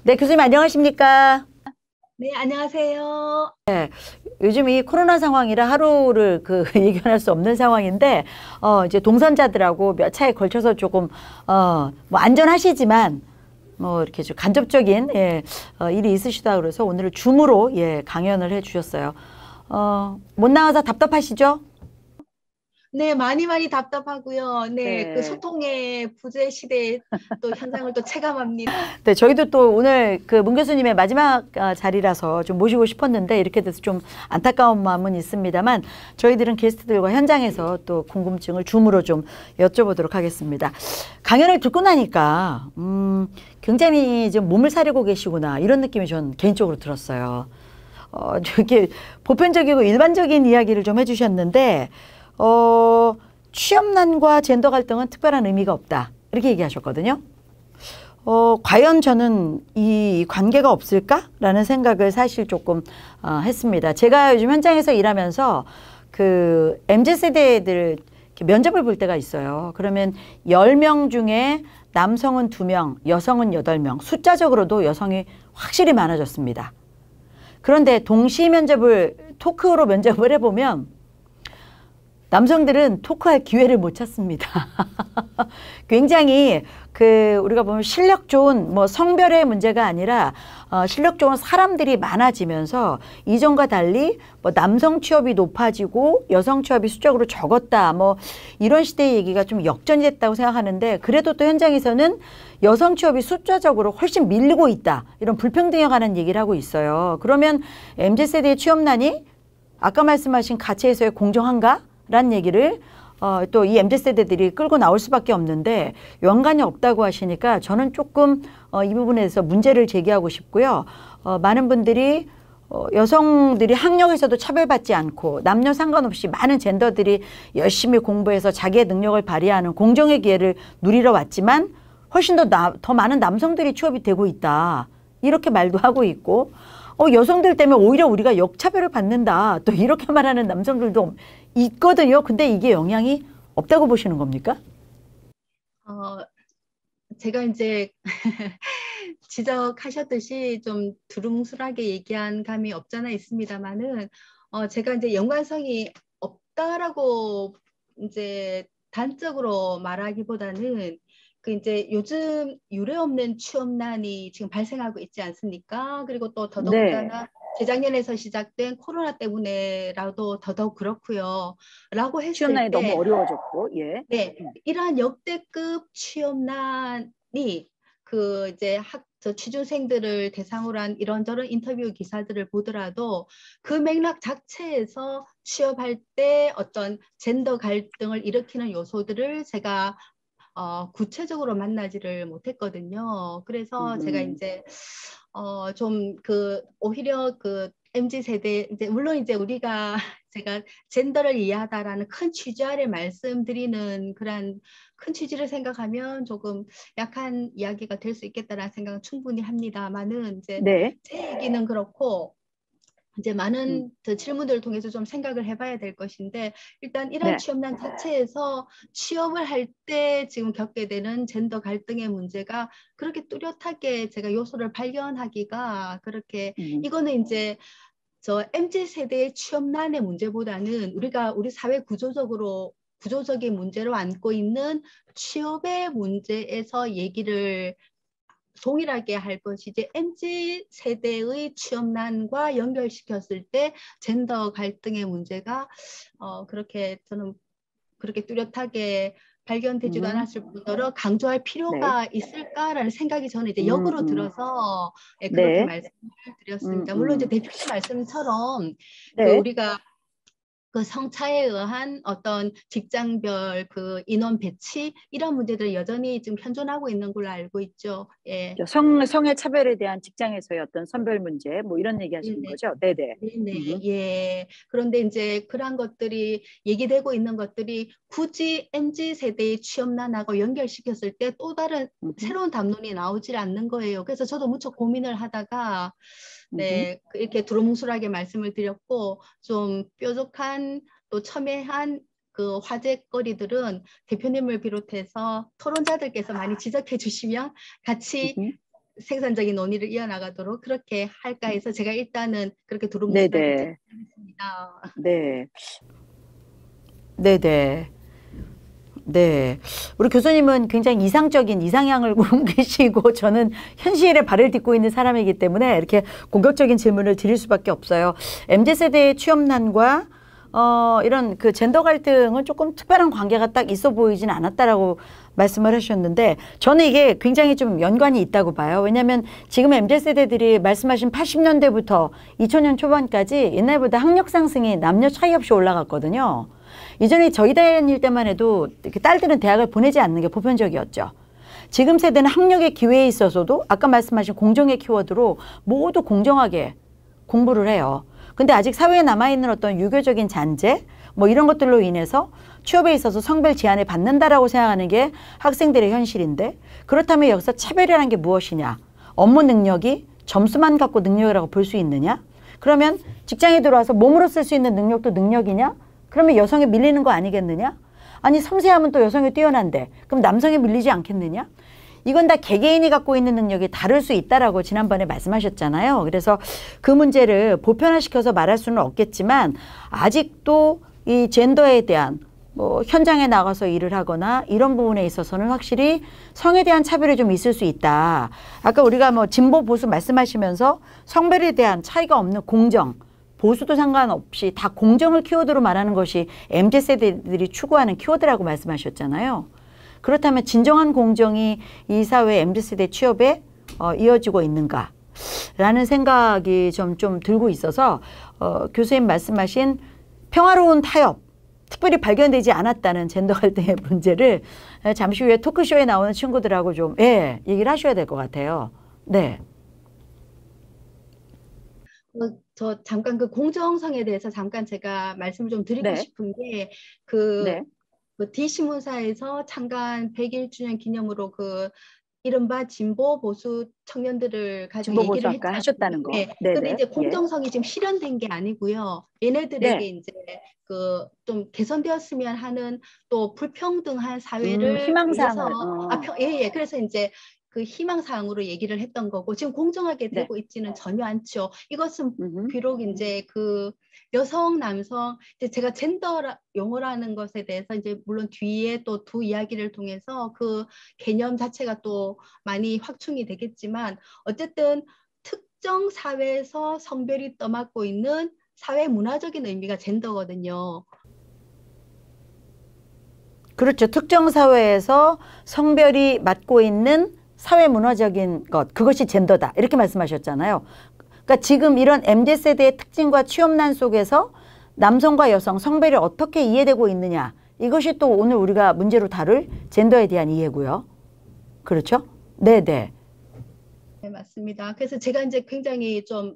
네, 교수님 안녕하십니까? 네, 안녕하세요. 요즘 이 코로나 상황이라 하루를 예견할 수 없는 상황인데, 이제 동선자들하고 몇 차에 걸쳐서 조금, 뭐 안전하시지만, 뭐 이렇게 좀 간접적인, 일이 있으시다 그래서 오늘 줌으로, 강연을 해 주셨어요. 못 나와서 답답하시죠? 네, 많이 답답하고요. 네, 그 네. 소통의 부재 시대의 또 현상을 또 체감합니다. 네, 저희도 또 오늘 문 교수님의 마지막 자리라서 좀 모시고 싶었는데 이렇게 돼서 좀 안타까운 마음은 있습니다만 저희들은 게스트들과 현장에서 또 궁금증을 줌으로 좀 여쭤보도록 하겠습니다. 강연을 듣고 나니까 굉장히 좀 몸을 사리고 계시구나 이런 느낌이 전 개인적으로 들었어요. 이렇게 보편적이고 일반적인 이야기를 좀 해주셨는데 취업난과 젠더 갈등은 특별한 의미가 없다 이렇게 얘기하셨거든요. 과연 저는 이 관계가 없을까라는 생각을 사실 조금 했습니다. 제가 요즘 현장에서 일하면서 그 MZ세대들 면접을 볼 때가 있어요. 그러면 10명 중에 남성은 2명, 여성은 8명, 숫자적으로도 여성이 확실히 많아졌습니다. 그런데 동시 면접을 토크로 면접을 해보면 남성들은 토크할 기회를 못 찾습니다. 굉장히 우리가 보면 실력 좋은 뭐 성별의 문제가 아니라 실력 좋은 사람들이 많아지면서 이전과 달리 뭐 남성 취업이 높아지고 여성 취업이 수적으로 적었다 뭐 이런 시대의 얘기가 좀 역전이 됐다고 생각하는데 그래도 또 현장에서는 여성 취업이 숫자적으로 훨씬 밀리고 있다 이런 불평등에 관한 얘기를 하고 있어요. 그러면 MZ세대의 취업난이 아까 말씀하신 가치에서의 공정한가? 라는 얘기를 또 이 MZ세대들이 끌고 나올 수밖에 없는데 연관이 없다고 하시니까 저는 조금 이 부분에 대해서 문제를 제기하고 싶고요. 많은 분들이 여성들이 학력에서도 차별받지 않고 남녀 상관없이 많은 젠더들이 열심히 공부해서 자기의 능력을 발휘하는 공정의 기회를 누리러 왔지만 훨씬 더 많은 남성들이 취업이 되고 있다. 이렇게 말도 하고 있고 여성들 때문에 오히려 우리가 역차별을 받는다. 또 이렇게 말하는 남성들도 있거든요. 근데 이게 영향이 없다고 보시는 겁니까? 어, 제가 이제 지적하셨듯이 좀 두루뭉술하게 얘기한 감이 없잖아 있습니다만은, 제가 이제 연관성이 없다라고 이제 단적으로 말하기보다는 그 이제 요즘 유례없는 취업난이 지금 발생하고 있지 않습니까? 그리고 또 네. 더더군다나 재작년에서 시작된 코로나 때문에라도 더더욱 그렇고요. 라고 했을 취업난이 너무 때, 어려워졌고, 예. 네, 이러한 역대급 취업난이 그 이제 저 취준생들을 대상으로 한 이런저런 인터뷰 기사들을 보더라도 그 맥락 자체에서 취업할 때 어떤 젠더 갈등을 일으키는 요소들을 제가 구체적으로 만나지를 못했거든요. 그래서 제가 음, 이제 좀 오히려 그 MZ 세대 이제 물론 이제 우리가 제가 젠더를 이해하다라는 큰 취지 아래 말씀드리는 그런 큰 취지를 생각하면 조금 약한 이야기가 될 수 있겠다라는 생각은 충분히 합니다만은 이제 네. 제 얘기는 그렇고 이제 음, 많은 그 질문들을 통해서 좀 생각을 해봐야 될 것인데 일단 이러한 네. 취업난 자체에서 취업을 할 때 지금 겪게 되는 젠더 갈등의 문제가 그렇게 뚜렷하게 제가 요소를 발견하기가 그렇게 음, 이거는 이제 저 MZ 세대의 취업난의 문제보다는 우리 사회 구조적인 문제로 안고 있는 취업의 문제에서 얘기를 동일하게 할 것이지 MZ 세대의 취업난과 연결시켰을 때 젠더 갈등의 문제가 그렇게 저는 그렇게 뚜렷하게 발견되지도 음, 않았을 뿐더러 강조할 네. 필요가 있을까라는 생각이 저는 이제 음, 역으로 음, 들어서 예, 그렇게 네. 말씀을 음, 드렸습니다. 물론 이제 음, 대표님 말씀처럼 그 네. 우리가 그 성차에 의한 어떤 직장별 그 인원 배치 이런 문제들 여전히 지금 현존하고 있는 걸로 알고 있죠. 예. 성의 차별에 대한 직장에서의 어떤 선별 문제, 뭐 이런 얘기 하시는 네네. 거죠? 네네. 네네. 예. 그런데 이제 그러한 것들이 얘기되고 있는 것들이 굳이 MZ 세대의 취업난하고 연결시켰을 때 또 다른 음, 새로운 담론이 나오질 않는 거예요. 그래서 저도 무척 고민을 하다가 음, 네, 이렇게 두루뭉술하게 말씀을 드렸고 좀 뾰족한 또 첨예한 그 화제거리들은 대표님을 비롯해서 토론자들께서 많이 지적해 주시면 같이 음. 생산적인 논의를 이어나가도록 그렇게 할까 해서 제가 일단은 그렇게 두루뭉술하게 네네. 진행했습니다. 네. 네네. 네. 우리 교수님은 굉장히 이상적인 이상향을 옮기시고 저는 현실의 발을 딛고 있는 사람이기 때문에 이렇게 공격적인 질문을 드릴 수밖에 없어요. MZ세대의 취업난과 이런 그 젠더 갈등은 조금 특별한 관계가 딱 있어 보이진 않았다라고 말씀을 하셨는데 저는 이게 굉장히 좀 연관이 있다고 봐요. 왜냐하면 지금 MZ세대들이 말씀하신 80년대부터 2000년 초반까지 옛날보다 학력 상승이 남녀 차이 없이 올라갔거든요. 이전에 저희 다닐 때만 해도 딸들은 대학을 보내지 않는 게 보편적이었죠. 지금 세대는 학력의 기회에 있어서도 아까 말씀하신 공정의 키워드로 모두 공정하게 공부를 해요. 근데 아직 사회에 남아있는 어떤 유교적인 잔재 뭐 이런 것들로 인해서 취업에 있어서 성별 제한을 받는다라고 생각하는 게 학생들의 현실인데 그렇다면 여기서 차별이라는 게 무엇이냐? 업무 능력이 점수만 갖고 능력이라고 볼 수 있느냐? 그러면 직장에 들어와서 몸으로 쓸 수 있는 능력도 능력이냐? 그러면 여성에 밀리는 거 아니겠느냐? 아니 섬세하면 또 여성이 뛰어난데 그럼 남성에 밀리지 않겠느냐? 이건 다 개개인이 갖고 있는 능력이 다를 수 있다라고 지난번에 말씀하셨잖아요. 그래서 그 문제를 보편화시켜서 말할 수는 없겠지만 아직도 이 젠더에 대한 뭐 현장에 나가서 일을 하거나 이런 부분에 있어서는 확실히 성에 대한 차별이 좀 있을 수 있다. 아까 우리가 뭐 진보 보수 말씀하시면서 성별에 대한 차이가 없는 공정, 보수도 상관없이 다 공정을 키워드로 말하는 것이 MZ세대들이 추구하는 키워드라고 말씀하셨잖아요. 그렇다면 진정한 공정이 이 사회 MZ세대 취업에 이어지고 있는가? 라는 생각이 좀 들고 있어서 교수님 말씀하신 평화로운 타협, 특별히 발견되지 않았다는 젠더 갈등의 문제를 잠시 후에 토크쇼에 나오는 친구들하고 좀 얘기를 하셔야 될 것 같아요. 네. 저 잠깐 그 공정성에 대해서 잠깐 제가 말씀을 좀 드리고 네. 싶은 게 네. 그 D신문사에서 창간 100일주년 기념으로 그 이른바 진보 보수 청년들을 가지고 진보 얘기를 보수 아까 했잖아요. 하셨다는 거. 네. 네네. 근데 이제 예. 공정성이 지금 실현된 게 아니고요. 얘네들에게 네. 이제 그 좀 개선되었으면 하는 또 불평등한 사회를 희망사항을. 위해서 예. 그래서 이제 그 희망사항으로 얘기를 했던 거고 지금 공정하게 네. 되고 있지는 전혀 않죠. 이것은 음흠. 비록 이제 그 여성, 남성, 이제 제가 젠더 용어라는 것에 대해서 이제 물론 뒤에 또 두 이야기를 통해서 그 개념 자체가 또 많이 확충이 되겠지만 어쨌든 특정 사회에서 성별이 떠맡고 있는 사회 문화적인 의미가 젠더거든요. 그렇죠. 특정 사회에서 성별이 맡고 있는 사회 문화적인 것, 그것이 젠더다. 이렇게 말씀하셨잖아요. 그러니까 지금 이런 MZ세대의 특징과 취업난 속에서 남성과 여성, 성별이 어떻게 이해되고 있느냐. 이것이 또 오늘 우리가 문제로 다룰 젠더에 대한 이해고요. 그렇죠? 네네. 네, 맞습니다. 그래서 제가 이제 굉장히 좀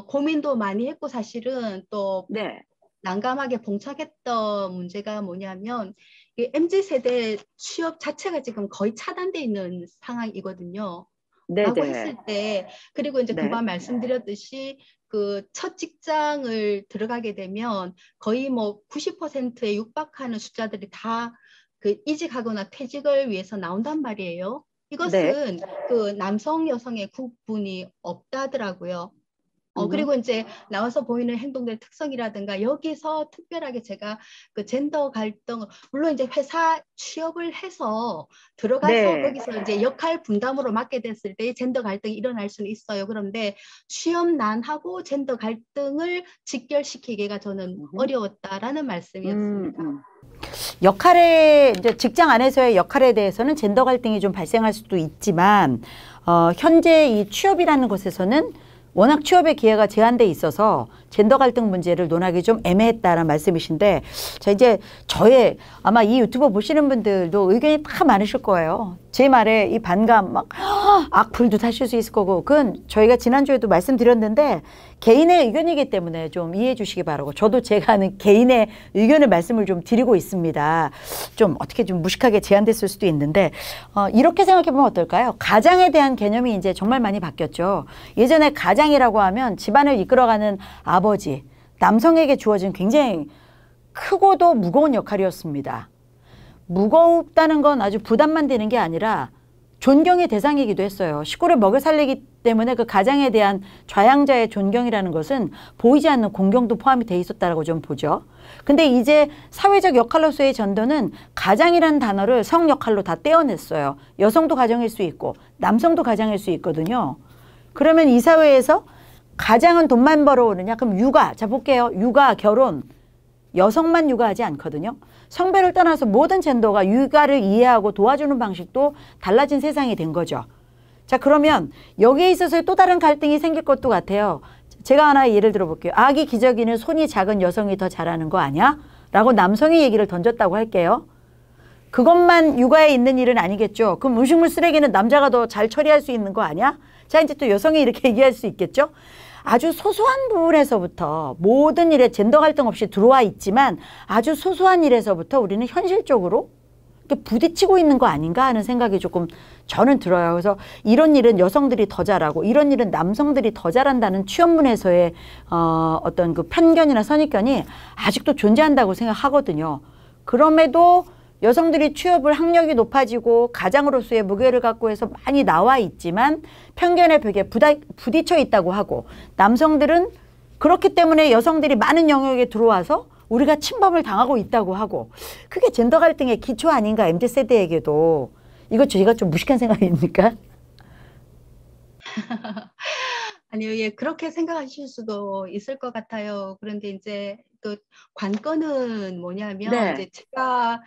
고민도 많이 했고 사실은 또 네. 난감하게 봉착했던 문제가 뭐냐면 이 MZ세대 취업 자체가 지금 거의 차단돼 있는 상황이거든요. 라고 네네. 했을 때 그리고 이제 네. 그반 말씀드렸듯이 그 첫 직장을 들어가게 되면 거의 뭐 90%에 육박하는 숫자들이 다 그 이직하거나 퇴직을 위해서 나온단 말이에요. 이것은 그 남성 여성의 구분이 없다더라고요. 그리고 이제 나와서 보이는 행동들의 특성이라든가 여기서 특별하게 제가 그 젠더 갈등을 물론 이제 회사 취업을 해서 들어가서 네. 거기서 이제 역할 분담으로 맡게 됐을 때 젠더 갈등이 일어날 수는 있어요. 그런데 취업난하고 젠더 갈등을 직결시키기가 저는 어려웠다라는 말씀이었습니다. 역할에 이제 직장 안에서의 역할에 대해서는 젠더 갈등이 좀 발생할 수도 있지만 현재 이 취업이라는 곳에서는 워낙 취업의 기회가 제한돼 있어서 젠더 갈등 문제를 논하기 좀 애매했다는 말씀이신데 자 이제 저의 아마 이 유튜버 보시는 분들도 의견이 다 많으실 거예요. 제 말에 이 반감 막 악플도 타실 수 있을 거고 그건 저희가 지난주에도 말씀드렸는데 개인의 의견이기 때문에 좀 이해해 주시기 바라고 저도 제가 하는 개인의 의견을 말씀을 좀 드리고 있습니다. 좀 어떻게 좀 무식하게 제한됐을 수도 있는데 이렇게 생각해 보면 어떨까요? 가장에 대한 개념이 이제 정말 많이 바뀌었죠. 예전에 가장이라고 하면 집안을 이끌어가는 아버지, 남성에게 주어진 굉장히 크고도 무거운 역할이었습니다. 무겁다는 건 아주 부담만 되는 게 아니라 존경의 대상이기도 했어요. 식구를 먹여 살리기 때문에 그 가장에 대한 좌양자의 존경이라는 것은 보이지 않는 공경도 포함이 돼 있었다라고 좀 보죠. 근데 이제 사회적 역할로서의 전도는 가장이라는 단어를 성 역할로 다 떼어냈어요. 여성도 가정일 수 있고 남성도 가장일 수 있거든요. 그러면 이 사회에서 가장은 돈만 벌어오느냐? 그럼 육아, 자 볼게요. 육아, 결혼, 여성만 육아하지 않거든요. 성별을 떠나서 모든 젠더가 육아를 이해하고 도와주는 방식도 달라진 세상이 된 거죠. 자, 그러면 여기에 있어서 또 다른 갈등이 생길 것도 같아요. 제가 하나 예를 들어볼게요. 아기 기저귀는 손이 작은 여성이 더 잘하는 거 아니야? 라고 남성이 얘기를 던졌다고 할게요. 그것만 육아에 있는 일은 아니겠죠. 그럼 음식물 쓰레기는 남자가 더 잘 처리할 수 있는 거 아니야? 자, 이제 또 여성이 이렇게 얘기할 수 있겠죠. 아주 소소한 부분에서부터 모든 일에 젠더 갈등 없이 들어와 있지만 아주 소소한 일에서부터 우리는 현실적으로 부딪히고 있는 거 아닌가 하는 생각이 조금 저는 들어요. 그래서 이런 일은 여성들이 더 잘하고 이런 일은 남성들이 더 잘한다는 취업문에서의 어떤 그 편견이나 선입견이 아직도 존재한다고 생각하거든요. 그럼에도 여성들이 취업을 학력이 높아지고 가장으로서의 무게를 갖고 해서 많이 나와 있지만 편견의 벽에 부딪혀 있다고 하고 남성들은 그렇기 때문에 여성들이 많은 영역에 들어와서 우리가 침범을 당하고 있다고 하고 그게 젠더 갈등의 기초 아닌가 MZ세대에게도. 이거 저희가 좀 무식한 생각입니까? 아니요, 예, 그렇게 생각하실 수도 있을 것 같아요. 그런데 이제 그 관건은 뭐냐면 네. 이제 제가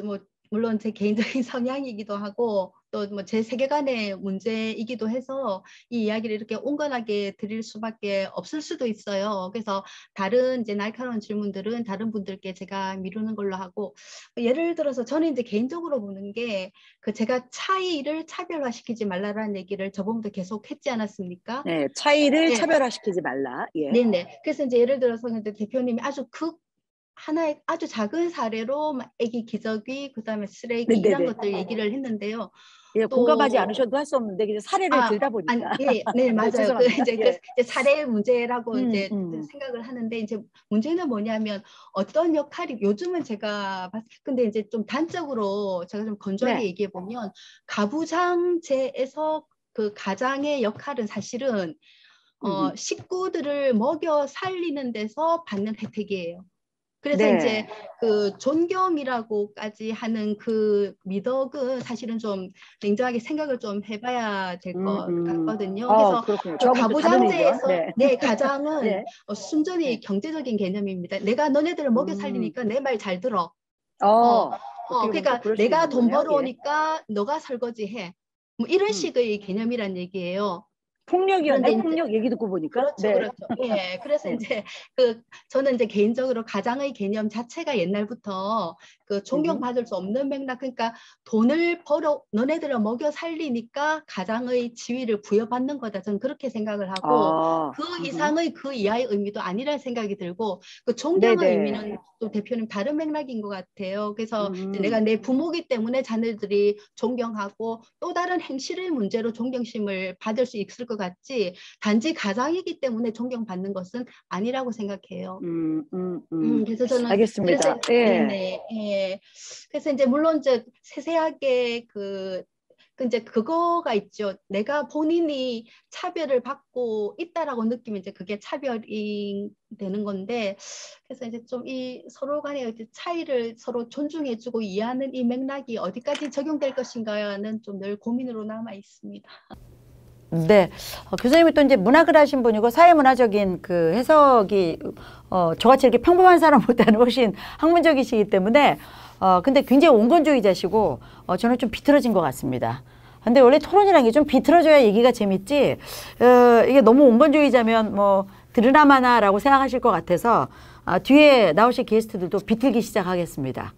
뭐 물론 제 개인적인 성향이기도 하고 또 뭐 제 세계관의 문제이기도 해서 이 이야기를 이렇게 온건하게 드릴 수밖에 없을 수도 있어요. 그래서 다른 이제 날카로운 질문들은 다른 분들께 제가 미루는 걸로 하고, 예를 들어서 저는 이제 개인적으로 보는 게 제가 차이를 차별화시키지 말라라는 얘기를 저번부터 계속 했지 않았습니까? 네, 차이를 네. 차별화시키지 말라. 예. 네네. 그래서 이제 예를 들어서 근데 대표님이 아주 하나의 아주 작은 사례로 막 애기 기저귀, 그다음에 쓰레기 네네네. 이런 것들 얘기를 했는데요. 예, 또 공감하지 않으셔도 할 수 없는데 그냥 사례를 들다 보니까. 아니, 예, 네, 맞아요. 죄송합니다. 이제 사례 문제라고 이제 음. 생각을 하는데 이제 문제는 뭐냐면 어떤 역할이 요즘은 제가 근데 이제 좀 단적으로 제가 좀 건조하게 네. 얘기해 보면 가부장제에서 그 가장의 역할은 사실은 식구들을 먹여 살리는 데서 받는 혜택이에요. 그래서 네. 이제 그 존경이라고까지 하는 그 미덕은 사실은 좀 냉정하게 생각을 좀 해봐야 될 것 같거든요. 그래서 그렇군요. 그 가부장제에서 네. 네, 가장은 네. 순전히 네. 경제적인 개념입니다. 내가 너네들을 먹여 살리니까 내 말 잘 들어. 그러니까 내가 돈 벌어오니까 너가 설거지해. 뭐 이런 식의 개념이란 얘기예요. 폭력이었나요? 폭력 얘기 듣고 보니까. 그렇죠, 네. 그렇죠. 예, 그래서 이제 저는 이제 개인적으로 가장의 개념 자체가 옛날부터 존경받을 수 없는 맥락, 그러니까 돈을 벌어 너네들을 먹여 살리니까 가장의 지위를 부여받는 거다. 저는 그렇게 생각을 하고 그 이상의 그 이하의 의미도 아니라는 생각이 들고 존경의 네네. 의미는 또 대표님 다른 맥락인 것 같아요. 그래서 내가 내 부모기 때문에 자녀들이 존경하고 또 다른 행실의 문제로 존경심을 받을 수 있을 것 같지 단지 가장이기 때문에 존경받는 것은 아니라고 생각해요. 그래서 저는 알겠습니다. 예. 그래서 이제 물론 이제 세세하게 이제 그거가 있죠. 내가 본인이 차별을 받고 있다라고 느끼면 이제 그게 차별이 되는 건데, 그래서 이제 좀 이 서로 간의 차이를 서로 존중해주고 이해하는 이 맥락이 어디까지 적용될 것인가는 좀 늘 고민으로 남아 있습니다. 네, 교수님이 또 이제 문학을 하신 분이고 사회문화적인 그 해석이 저같이 이렇게 평범한 사람보다는 훨씬 학문적이시기 때문에 근데 굉장히 온건주의자시고 저는 좀 비틀어진 것 같습니다. 근데 원래 토론이라는 게 좀 비틀어져야 얘기가 재밌지 이게 너무 온건주의자면 뭐 들으나마나라고 생각하실 것 같아서 뒤에 나오실 게스트들도 비틀기 시작하겠습니다.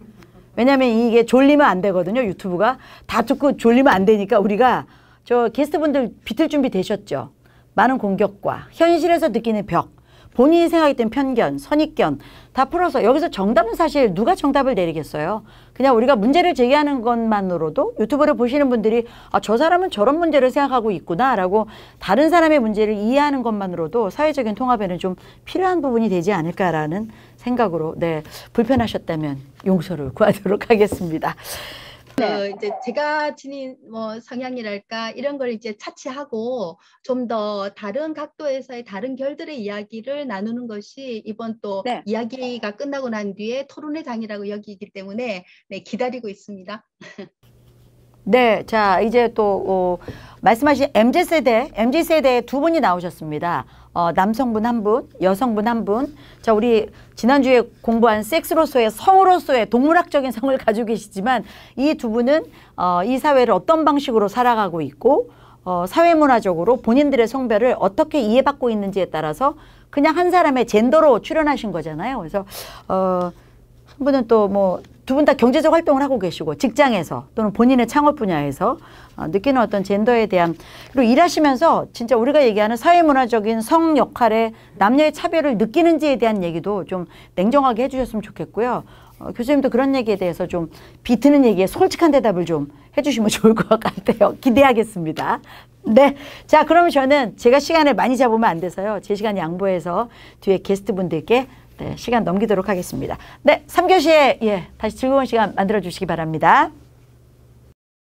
왜냐하면 이게 졸리면 안 되거든요. 유튜브가 다 듣고 졸리면 안 되니까 우리가 저 게스트분들 비틀 준비 되셨죠? 많은 공격과 현실에서 느끼는 벽, 본인이 생각했던 편견, 선입견 다 풀어서 여기서 정답은 사실 누가 정답을 내리겠어요? 그냥 우리가 문제를 제기하는 것만으로도 유튜브를 보시는 분들이 저 사람은 저런 문제를 생각하고 있구나 라고 다른 사람의 문제를 이해하는 것만으로도 사회적인 통합에는 좀 필요한 부분이 되지 않을까라는 생각으로 네, 불편하셨다면 용서를 구하도록 하겠습니다. 이제 제가 지닌 뭐 성향이랄까 이런 걸 이제 차치하고 좀 더 다른 각도에서의 다른 결들의 이야기를 나누는 것이 이번 또 네. 이야기가 끝나고 난 뒤에 토론회 장이라고 여기기 때문에 네, 기다리고 있습니다. 네, 자 이제 또 말씀하신 MZ세대에 두 분이 나오셨습니다. 남성분 한 분, 여성분 한 분. 자, 우리 지난주에 공부한 섹스로서의 성으로서의 동물학적인 성을 가지고 계시지만 이 두 분은 이 사회를 어떤 방식으로 살아가고 있고 사회문화적으로 본인들의 성별을 어떻게 이해받고 있는지에 따라서 그냥 한 사람의 젠더로 출연하신 거잖아요. 그래서 한 분은 또 뭐 두 분 다 경제적 활동을 하고 계시고 직장에서 또는 본인의 창업 분야에서 느끼는 어떤 젠더에 대한 그리고 일하시면서 진짜 우리가 얘기하는 사회문화적인 성 역할의 남녀의 차별을 느끼는지에 대한 얘기도 좀 냉정하게 해주셨으면 좋겠고요. 교수님도 그런 얘기에 대해서 좀 비트는 얘기에 솔직한 대답을 좀 해주시면 좋을 것 같아요. 기대하겠습니다. 네. 자, 그러면 저는 제가 시간을 많이 잡으면 안 돼서요. 제 시간 양보해서 뒤에 게스트분들께 네, 시간 넘기도록 하겠습니다. 네, 3교시에 다시 즐거운 시간 만들어 주시기 바랍니다.